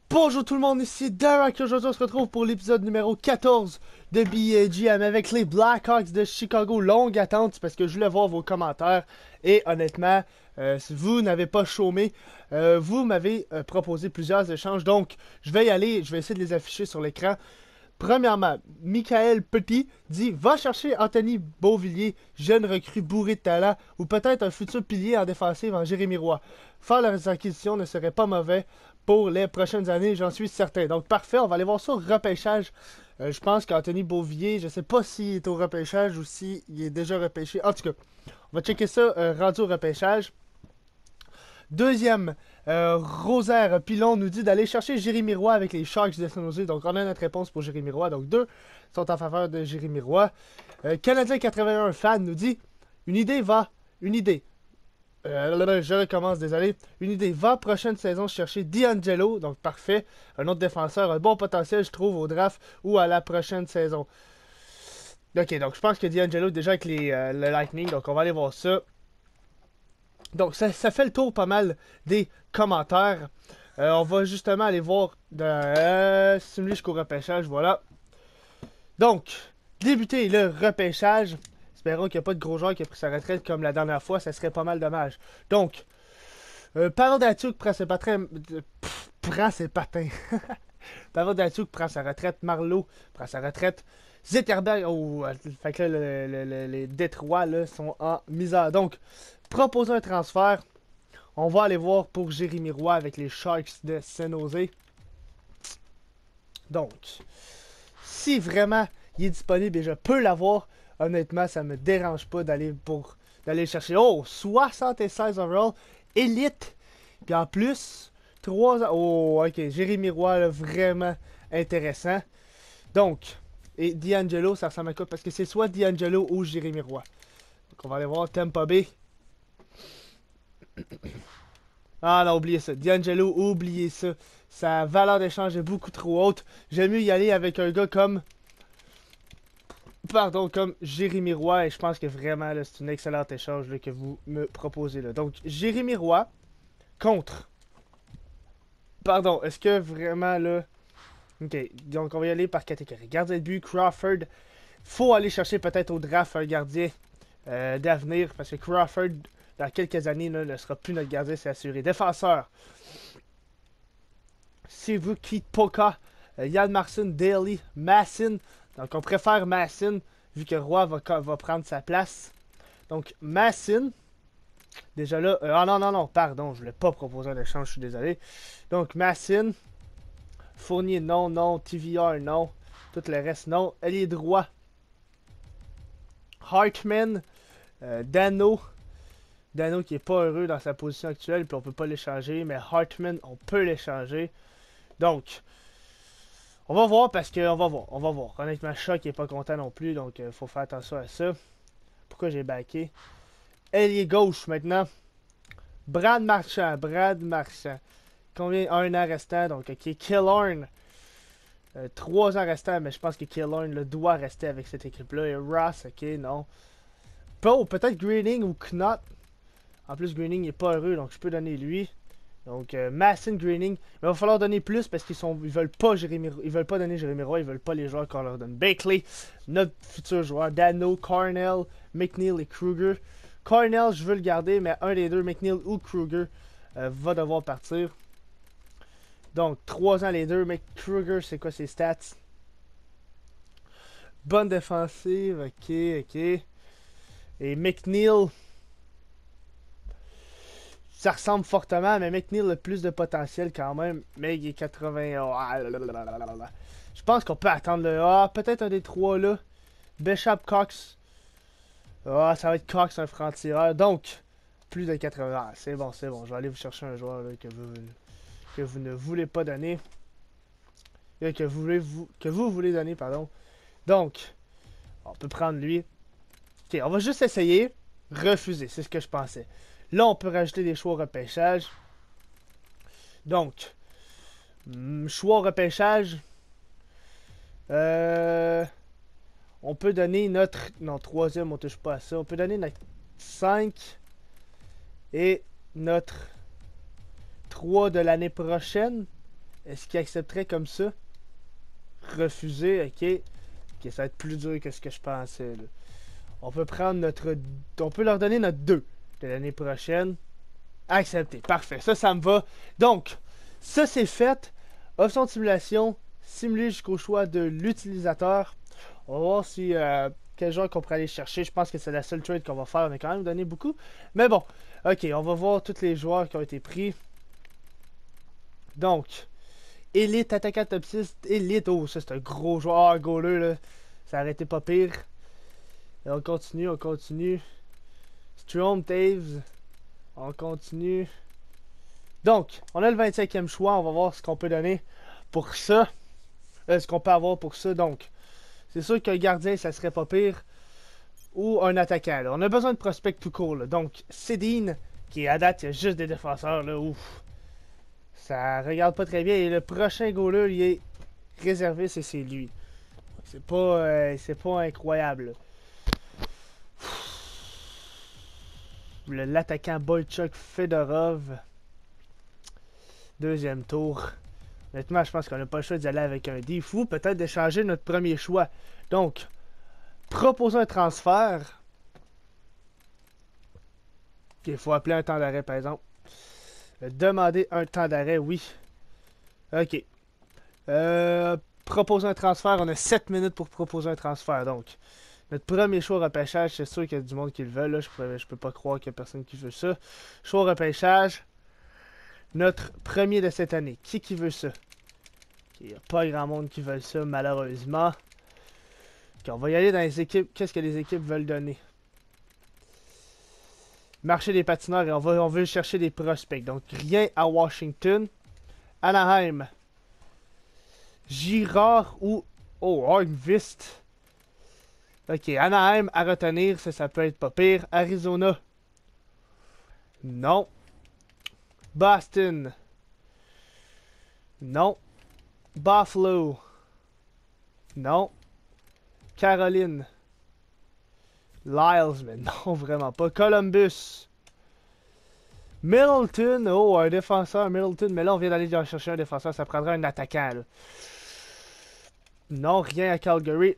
Bonjour tout le monde, ici Derek. Aujourd'hui on se retrouve pour l'épisode numéro 14 de BGM avec les Blackhawks de Chicago. Longue attente parce que je voulais voir vos commentaires et honnêtement, si vous n'avez pas chômé, vous m'avez proposé plusieurs échanges, donc je vais y aller, je vais essayer de les afficher sur l'écran. Premièrement, Michael Petit dit « Va chercher Anthony Beauvillier, jeune recrue bourré de talent, ou peut-être un futur pilier en défensive en Jérémy Roy. Faire leurs acquisitions ne serait pas mauvais pour les prochaines années, j'en suis certain. » Donc parfait, on va aller voir ça au repêchage. Je pense qu'Anthony Beauvillier, je ne sais pas s'il est au repêchage ou s'il est déjà repêché. En tout cas, on va checker ça rendu au repêchage. Deuxième, Rosaire Pilon nous dit d'aller chercher Jérémy Roy avec les Sharks de San Jose. Donc on a notre réponse pour Jérémy Roy. Donc deux sont en faveur de Jérémy Roy. Canadien 81 fan nous dit une idée. Je recommence, désolé. Une idée va prochaine saison chercher D'Angelo. Donc parfait. Un autre défenseur, un bon potentiel je trouve au draft ou à la prochaine saison. Ok, donc je pense que D'Angelo est déjà avec le Lightning. Donc on va aller voir ça. Donc, ça fait le tour pas mal des commentaires. On va justement aller voir simuler jusqu'au repêchage, voilà. Donc, débuter le repêchage. Espérons qu'il n'y a pas de gros joueur qui a pris sa retraite comme la dernière fois, ça serait pas mal dommage. Donc, Pavel Datsyuk prend ses patins. Pavel Datsyuk prend sa retraite. Marleau prend sa retraite. Zetterberg, fait que là, les Détroits là, sont en misère. Donc, proposer un transfert. On va aller voir pour Jérémy Roy avec les Sharks de San Jose. Donc, si vraiment il est disponible et je peux l'avoir, honnêtement, ça me dérange pas d'aller chercher. Oh, 76 overall, élite. Puis en plus, 3 ans. Oh, ok, Jérémy Roy, là, vraiment intéressant. Donc, et D'Angelo, ça ressemble à quoi? Parce que c'est soit D'Angelo ou Jérémy Roy. Donc, on va aller voir Tampa Bay. Ah non, oubliez ça. D'Angelo, oubliez ça. Sa valeur d'échange est beaucoup trop haute. J'aime mieux y aller avec un gars comme Jérémy Roy. Et je pense que vraiment, c'est un excellent échange là, que vous me proposez là. Donc, Jérémy Roy contre... Pardon, est-ce que vraiment là... Ok, donc on va y aller par catégorie. Gardien de but, Crawford. Faut aller chercher peut-être au draft un gardien d'avenir. Parce que Crawford... Dans quelques années, là, ne sera plus notre gardien, c'est assuré. Défenseur. Sivuki Poka, Yann Marcin, Daly, Massin. Donc on préfère Massin, vu que Roy va prendre sa place. Donc Massin. Déjà là. Non, pardon, je ne voulais pas proposer un échange, je suis désolé. Donc Massin. Fournier, non. TVR, non. Tout le reste, non. Ailier droit. Hartman. Dano qui est pas heureux dans sa position actuelle, puis on peut pas l'échanger, mais Hartman, on peut l'échanger. Donc, on va voir parce que on va voir. Honnêtement, Choc est pas content non plus, donc faut faire attention à ça. Pourquoi j'ai backé? Ailier gauche maintenant. Brad Marchand. Combien? 1 an restant, donc ok. Killorn. 3 ans restant, mais je pense que Killorn doit rester avec cette équipe-là. Et Ross, ok, non. Peut-être Greening ou Knott. En plus, Greening n'est pas heureux, donc je peux donner lui. Donc, Massin, Greening. Mais il va falloir donner plus parce qu'ils veulent pas donner Jérémy Roy, ils veulent pas les joueurs qu'on leur donne. Bakley, notre futur joueur. Dano, Cornell, McNeil et Kruger. Cornell, je veux le garder, mais un des deux, McNeil ou Kruger, va devoir partir. Donc, 3 ans les deux. Mais Kruger, c'est quoi ses stats? Bonne défensive, ok. Et McNeil... Ça ressemble fortement, mais McNeil a plus de potentiel quand même. Mais il est 80... Je pense qu'on peut attendre le... peut-être un des 3 là. Bishop, Cox. Ça va être Cox, un franc-tireur. Donc, plus de 80... c'est bon. Je vais aller vous chercher un joueur là, que vous ne voulez pas donner. Que vous voulez donner, pardon. Donc, on peut prendre lui. Ok, on va juste essayer. Refuser, c'est ce que je pensais. Là, on peut rajouter des choix au repêchage. Donc, choix au repêchage. On peut donner notre... Non, troisième, on touche pas à ça. On peut donner notre 5 et notre 3 de l'année prochaine. Est-ce qu'il accepterait comme ça? Refuser, ok. Ok, ça va être plus dur que ce que je pensais. Là. On peut prendre notre... On peut leur donner notre 2 de l'année prochaine. Accepter, parfait, ça me va. Donc, ça c'est fait. Option de simulation, simuler jusqu'au choix de l'utilisateur. On va voir si quel genre qu'on pourrait aller chercher. Je pense que c'est la seule trade qu'on va faire. On a quand même donné beaucoup. Mais bon, ok, on va voir tous les joueurs qui ont été pris. Donc, Elite, attaquant top 6, Elite. Oh, ça c'est un gros joueur. Ah, goaler, là. Ça a arrêté pas pire. Et on continue. Strom, Taves. On continue. Donc, on a le 25e choix. On va voir ce qu'on peut donner pour ça. Ce qu'on peut avoir pour ça. Donc, c'est sûr qu'un gardien, ça serait pas pire. Ou un attaquant. Là. On a besoin de prospects tout court. Là. Donc, Cédine, qui à date, il y a juste des défenseurs. Là. Ouf. Ça regarde pas très bien. Et le prochain goaler, il est réservé, c'est lui. C'est pas incroyable. L'attaquant Boychuk Fedorov. Deuxième tour. Honnêtement, je pense qu'on n'a pas le choix d'y aller avec un D. Fou, peut-être de changer notre premier choix. Donc, proposer un transfert. Il faut appeler un temps d'arrêt, par exemple. Demander un temps d'arrêt, oui. Ok. Proposer un transfert. On a 7 minutes pour proposer un transfert. Donc, notre premier choix au repêchage, c'est sûr qu'il y a du monde qui le veut. Là. Je peux pas croire qu'il y a personne qui veut ça. Choix au repêchage. Notre premier de cette année. Qui veut ça? Il n'y a pas grand monde qui veut ça, malheureusement. Okay, on va y aller dans les équipes. Qu'est-ce que les équipes veulent donner? Marché des patineurs et on veut chercher des prospects. Donc, rien à Washington. Anaheim. Girard ou... Oh, Hornvist. Ok, Anaheim à retenir. Ça peut être pas pire. Arizona. Non. Boston. Non. Buffalo. Non. Caroline. Lyles, mais non, vraiment pas. Columbus. Middleton. Oh, un défenseur, Middleton. Mais là, on vient d'aller chercher un défenseur. Ça prendra un attaquant, là. Non, rien à Calgary.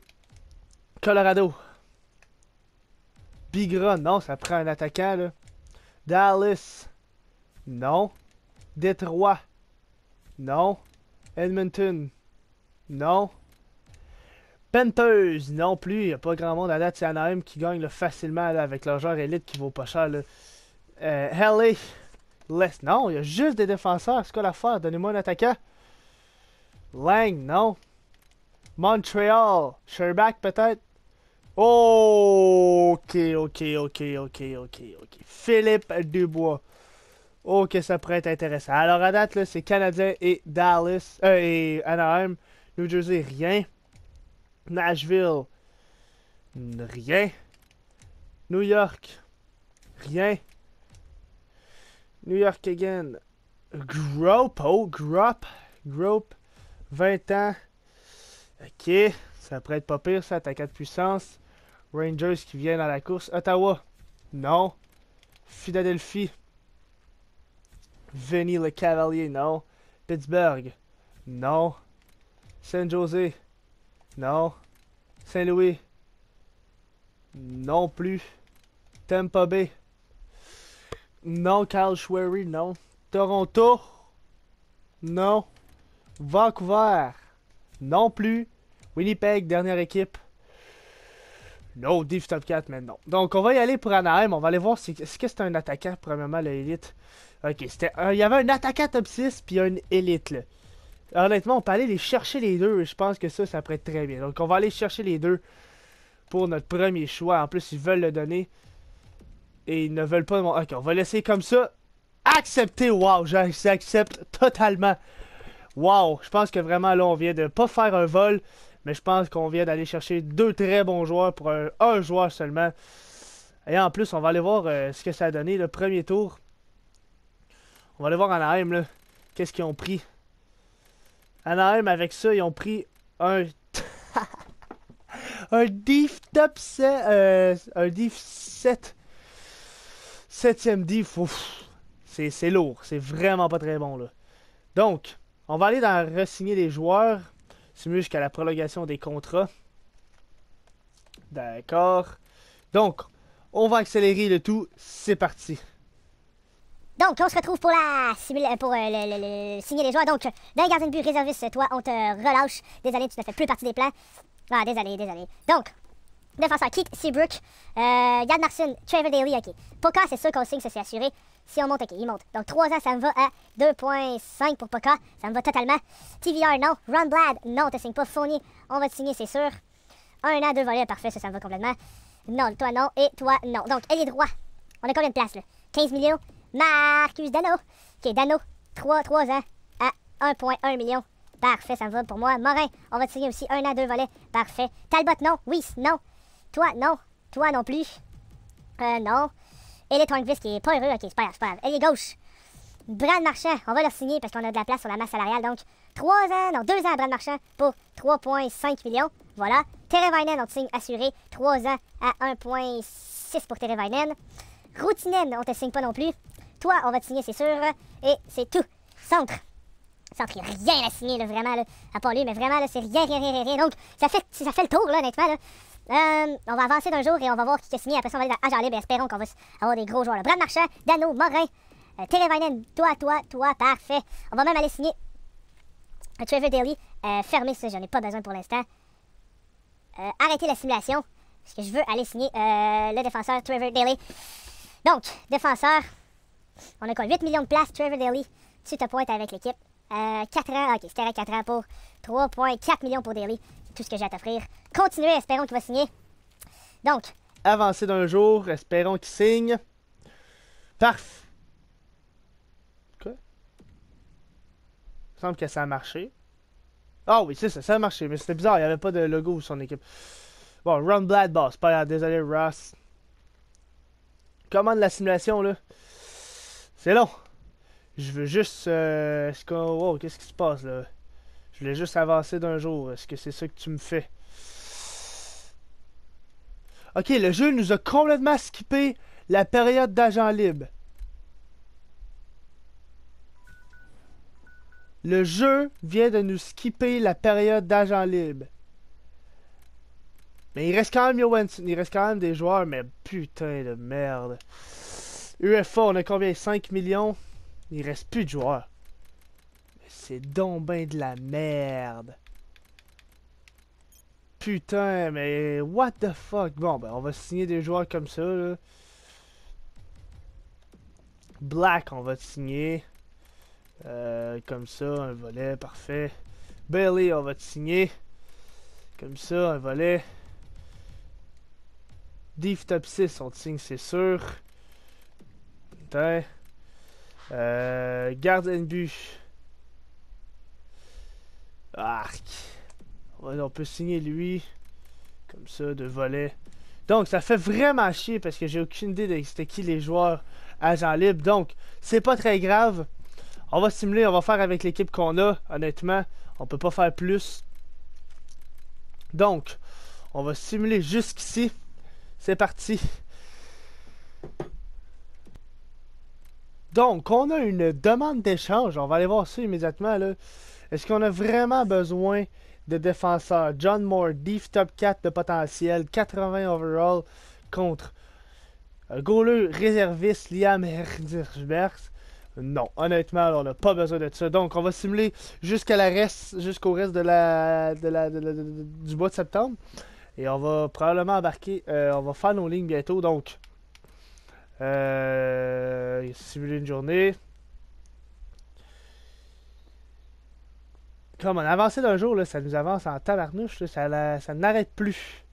Colorado. Bigra. Non, ça prend un attaquant, là. Dallas. Non. Détroit. Non. Edmonton. Non. Panthers. Non plus. Il n'y a pas grand monde à date. C'est Anaheim qui gagne là, facilement là, avec leur joueur élite qui vaut pas cher. Là. LA. Non, il y a juste des défenseurs. C'est quoi l'affaire? Donnez-moi un attaquant. Lang. Non. Montreal. Sherback peut-être. Oh, ok. Philippe Dubois. Ok, ça pourrait être intéressant. Alors, à date, là, c'est Canadien et Dallas. Et Anaheim. New Jersey, rien. Nashville. Rien. New York. Rien. New York again. Group. 20 ans. Ok. Ça pourrait être pas pire, ça. Attaquant de puissance. Rangers qui viennent à la course. Ottawa. Non. Philadelphie. Vinny le Cavalier, non. Pittsburgh, non. San Jose, non. Saint-Louis, non plus. Tampa Bay, non. Kyle Schwery, non. Toronto, non. Vancouver, non plus. Winnipeg, dernière équipe. No, Div Top 4, mais non. Donc, on va y aller pour Anaheim. On va aller voir si est-ce que c'est un attaquant, premièrement, l'élite. Ok, il y avait un attaquant top 6 puis un élite, là. Honnêtement, on peut aller les chercher les deux. Et je pense que ça pourrait être très bien. Donc, on va aller chercher les deux pour notre premier choix. En plus, ils veulent le donner. Et ils ne veulent pas... Ok, on va laisser comme ça. Accepter, wow, j'accepte totalement. Wow, je pense que vraiment, là, on vient de pas faire un vol. Mais je pense qu'on vient d'aller chercher deux très bons joueurs pour un joueur seulement. Et en plus, on va aller voir ce que ça a donné le premier tour. On va aller voir Anaheim, là. Qu'est-ce qu'ils ont pris? Anaheim, avec ça, ils ont pris un... un Div Top 7... un Div 7 7e diff, c'est lourd. C'est vraiment pas très bon, là. Donc, on va aller dans re-signer les joueurs. C'est mieux jusqu'à la prolongation des contrats. D'accord. Donc, on va accélérer le tout. C'est parti. Donc, on se retrouve pour signer les joueurs. Donc, dans les gardiens de but réservistes, toi, on te relâche. Désolé, tu ne fais plus partie des plans. Ah, désolé. Donc, défenseur, Keith Seabrook, Yann Marcin, Trevor Daley, ok. Poca, c'est sûr qu'on signe, ça c'est assuré. Si on monte, ok, il monte. Donc, 3 ans, ça me va à 2,5 pour Poca. Ça me va totalement. TVR, non. Ron Blad, non, on te signe pas. Fournier, on va te signer, c'est sûr. 1 an, 2 volets, parfait, ça me va complètement. Non, toi, non. Et toi, non. Donc, ailier droit. On a combien de places, là? 15 millions. Marcus Dano. Ok, Dano, 3 ans à 1,1 million. Parfait, ça me va pour moi. Morin, on va te signer aussi 1 an, 2 volets. Parfait. Talbot, non. Weiss, non. Toi, non. Toi non plus. Non. Elliot Hornqvist qui est pas heureux. Ok, c'est pas grave. Ailier gauche. Brad Marchand, on va le signer parce qu'on a de la place sur la masse salariale. Donc, 2 ans à Brad Marchand pour 3,5 millions. Voilà. Teravainen, on te signe assuré. 3 ans à 1,6 pour Teravainen. Routinen, on te signe pas non plus. Toi, on va te signer, c'est sûr. Et c'est tout. Centre, il n'y a rien à signer, là, vraiment, là, à part lui, mais vraiment, là, c'est rien. Donc, ça fait le tour, là, honnêtement, là. On va avancer d'un jour et on va voir qui a signé. Après ça, on va aller dans Agent Libre et espérons qu'on va avoir des gros joueurs, là. Brad Marchand, Dano, Morin, Teravainen, toi, parfait. On va même aller signer Trevor Daley. Fermez ça, j'en ai pas besoin pour l'instant. Arrêtez la simulation, parce que je veux aller signer le défenseur Trevor Daley. Donc, défenseur, on a quoi, 8 millions de places, Trevor Daley, tu te pointes avec l'équipe. 4 ans, ok, c'était à 4 ans pour 3,4 millions pour Daley. C'est tout ce que j'ai à t'offrir. Continuez, espérons qu'il va signer. Donc, avancer d'un jour, espérons qu'il signe. Parfait. Quoi? Il me semble que ça a marché. Ah oui, c'est ça, ça a marché, mais c'était bizarre, il n'y avait pas de logo sur son équipe. Bon, Ron Blad, c'est pas grave, désolé Ross. Commande la simulation, là. C'est long. Je veux juste... wow, qu'est-ce qui se passe, là? Je voulais juste avancer d'un jour. Est-ce que c'est ça que tu me fais? Ok, le jeu nous a complètement skippé la période d'agent libre. Le jeu vient de nous skipper la période d'agent libre. Mais il reste quand même Johansson, il reste quand même des joueurs, mais putain de merde. UFA, on a combien? 5 millions? Il reste plus de joueurs. C'est donc ben de la merde. Putain, mais what the fuck? Bon, ben on va signer des joueurs comme ça, là. Black, on va te signer. Comme ça, un volet, parfait. Bailey, on va te signer. Comme ça, un volet. Div top 6, on te signe, c'est sûr. Putain. Gardien de but. Arc. On peut signer lui. Comme ça, de volet. Donc, ça fait vraiment chier parce que j'ai aucune idée de c'était qui les joueurs agents libres. Donc, c'est pas très grave. On va simuler, on va faire avec l'équipe qu'on a. Honnêtement, on peut pas faire plus. Donc, on va simuler jusqu'ici. C'est parti. Donc, on a une demande d'échange. On va aller voir ça immédiatement, là. Est-ce qu'on a vraiment besoin de défenseurs? John Moore, Div top 4 de potentiel, 80 overall contre goaler réserviste Liam Hertzberg. Non, honnêtement, là, on n'a pas besoin de ça. Donc, on va simuler jusqu'au reste du mois de septembre. Et on va probablement embarquer, on va faire nos lignes bientôt. Donc, simuler une journée. Comme on a avancé d'un jour, là, ça nous avance en tabarnouche, là, ça n'arrête plus.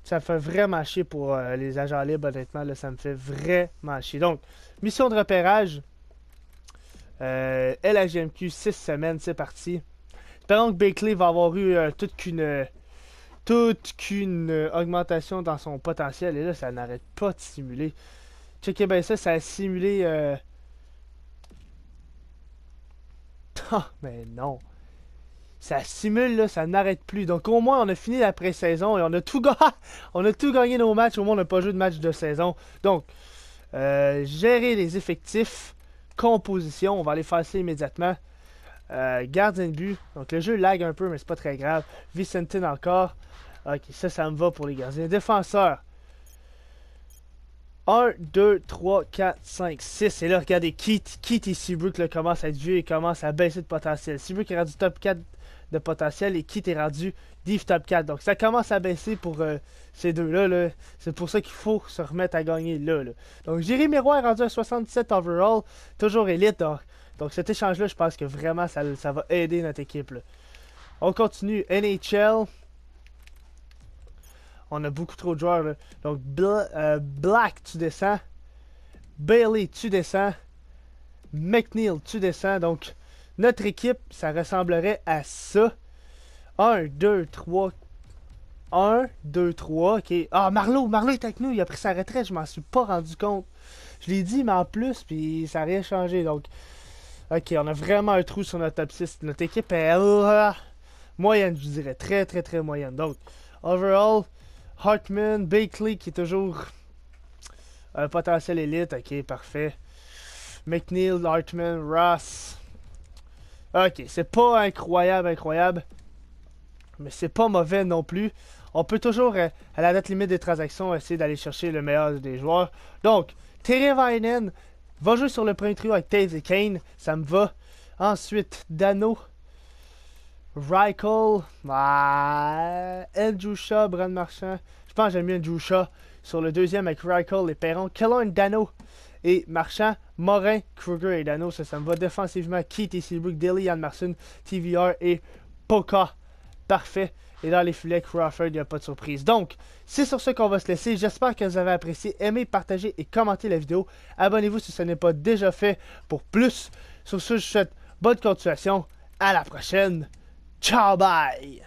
Ça me fait vraiment chier pour les agents libres, honnêtement, là, ça me fait vraiment chier. Donc, mission de repérage. LHGMQ, 6 semaines, c'est parti. Espérons que Bakley va avoir eu toute qu'une augmentation dans son potentiel. Et là, ça n'arrête pas de simuler. Checkez bien ça, ça a simulé... Ah, mais non. Ça simule, là, ça n'arrête plus. Donc au moins, on a fini la pré-saison et on a tout gagné nos matchs. Au moins, on n'a pas joué de match de saison. Donc, Gérer les effectifs. Composition, on va aller faire ça immédiatement. Gardien de but. Donc le jeu lag un peu, mais c'est pas très grave. Vicentin encore. Ok, ça me va pour les gardiens. Défenseurs. 1, 2, 3, 4, 5, 6. Et là, regardez, Keith et Seabrook là, commencent à être vieux et commencent à baisser de potentiel. Seabrook est rendu top 4 de potentiel et Keith est rendu div top 4. Donc ça commence à baisser pour ces deux-là. Là. C'est pour ça qu'il faut se remettre à gagner là. Donc Jérémy Roy est rendu à 77 overall. Toujours élite. Donc cet échange-là, je pense que vraiment ça va aider notre équipe. Là. On continue. NHL. On a beaucoup trop de joueurs. Là. Donc, Black, tu descends. Bailey, tu descends. McNeil, tu descends. Donc, notre équipe, ça ressemblerait à ça. 1, 2, 3. 1, 2, 3. OK. Ah, Marleau est avec nous. Il a pris sa retraite. Je m'en suis pas rendu compte. Je l'ai dit, mais en plus, puis ça n'a rien changé. Donc, OK, on a vraiment un trou sur notre top 6. Notre équipe est moyenne, je dirais. Très, très, très moyenne. Donc, overall... Hartman, Bakley qui est toujours un potentiel élite. Ok, parfait. McNeil, Hartman, Ross. Ok, c'est pas incroyable. Mais c'est pas mauvais non plus. On peut toujours, à la date limite des transactions, essayer d'aller chercher le meilleur des joueurs. Donc, Terry Vainen va jouer sur le premier trio avec Taves et Kane. Ça me va. Ensuite, Dano. Reichel, Andrew Shaw, Brand Marchand. Je pense que j'aime mieux Andrew Shaw sur le deuxième avec Reichel et Perron. Killorn, Dano et Marchand. Morin, Kruger et Dano. Ça me va défensivement. Keith et Seabrook, Daly, Yann Marson, TVR et Poka. Parfait. Et dans les filets, Crawford, il n'y a pas de surprise. Donc, c'est sur ce qu'on va se laisser. J'espère que vous avez apprécié. Aimez, partagez et commentez la vidéo. Abonnez-vous si ce n'est pas déjà fait pour plus. Sur ce, je vous souhaite bonne continuation. À la prochaine. Ciao, bye!